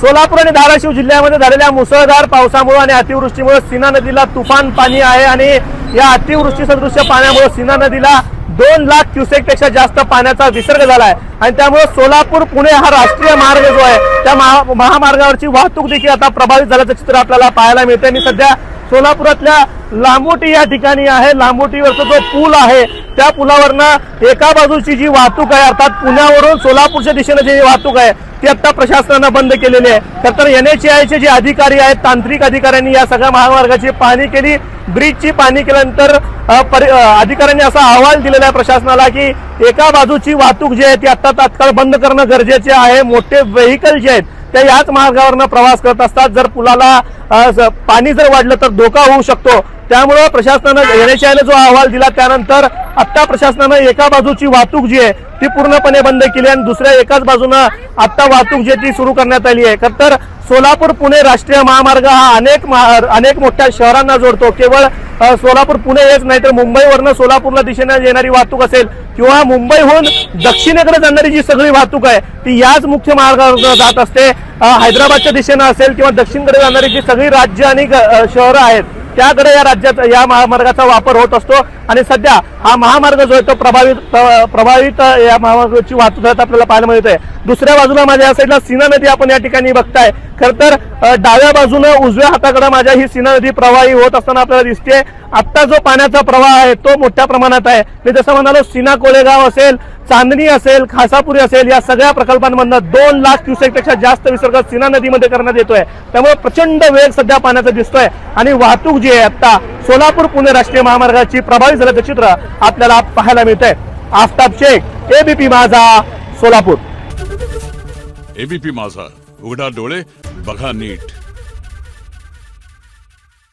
सोलापूर आणि धाराशिव जिल्ह्यामध्ये झालेल्या मुसळधार पावसामुळे आणि अतिवृष्टीमुळे सीना नदीला तुफान पाणी आहे आणि या अतिवृष्टी सदृश्य पाण्यामुळे सीना नदीला 2 लाख क्युसेक पेक्षा जास्त पाण्याचा विसर्ग झाला आहे आणि त्यामुळे सोलापूर पुणे हा राष्ट्रीय मार्ग जो आहे त्या महामार्गावरची वाहतूक देखील आता प्रभावित झाल्याचं चित्र आपल्याला पाहायला मिळते। मी सध्या सोलापुरातल्या लांबोटी या ठिकाणी आहे। लांबोटीवरचा जो पूल आहे त्या पुलावरनं एका बाजूची जी वाहतूक आहे अर्थात पुण्यावरून सोलापूरच्या दिशेने जी वाहतूक आहे ती आता प्रशासनानं बंद केलेली आहे। तर NHAIचे जे अधिकारी आहेत तांत्रिक अधिकाऱ्यांनी या सगळ्या महामार्गाची पाहणी केली, ब्रिजची पाहणी केल्यानंतर अधिकाऱ्यांनी असा अहवाल दिलेला आहे प्रशासनाला की एका बाजूची वाहतूक जी आहे ती आता तात्काळ बंद करणं गरजेचे आहे। मोठे व्हेकल जे आहेत ते याच मार्गावरनं प्रवास करत असतात, जर पुलाला पाणी जर वाढलं तर धोका होऊ शकतो। त्यामुळे प्रशासनानं NHAIने जो अहवाल दिला त्यानंतर आता प्रशासनानं एका बाजूची वाहतूक जी आहे ती पूर्णपणे बंद केली आणि दुसऱ्या एकाच बाजूनं आता वाहतूक जी ती सुरू करण्यात आली आहे। तर सोलापूर पुणे राष्ट्रीय महामार्ग हा अनेक मोठ्या शहरांना जोडतो। केवळ सोलापूर पुणे हेच नाही तर मुंबईवरनं सोलापूरला दिशेने येणारी वाहतूक असेल किंवा मुंबईहून दक्षिणेकडे जाणारी जी सगळी वाहतूक आहे ती याच मुख्य मार्गावर जात असते। हैदराबादच्या दिशेने असेल किंवा दक्षिणकडे जाणारी जी सगळी राज्य आणि शहरं आहेत त्याकडे या महामार्गाचा वापर होत असतो आणि सध्या हा महामार्ग जो आहे तो प्रभावित या महामार्गाची वाहतूक आपल्याला पाहायला मिळते। दुसऱ्या बाजूला माझ्या या साईडला सीना नदी आपण या ठिकाणी बघताय। खर तर डाव्या बाजूनं उजव्या हाताकडे माझ्या ही सीना नदी प्रवाही होत असताना आपल्याला दिसते। आता जो पाण्याचा प्रवाह आहे तो मोठ्या प्रमाणात आहे। मी जसं म्हणालो सीना कोलेगाव असेल, चांदणी असेल, खासापुरी असेल या सगळ्या प्रकल्पांमधनं 2 लाख क्युसेक पेक्षा जास्त विसर्ग सीना नदीमध्ये करण्यात येतोय। त्यामुळे प्रचंड वेग सध्या पाण्याचा दिसतोय आणि वाहतूक जी आहे आता सोलापूर पुणे राष्ट्रीय महामार्गाची प्रभावित झाल्याचं चित्र आपल्याला पाहायला मिळतंय। आफताब शेख, ABP माझा, सोलापूर। ABP माझा, उघडा डोळे बघा नीट।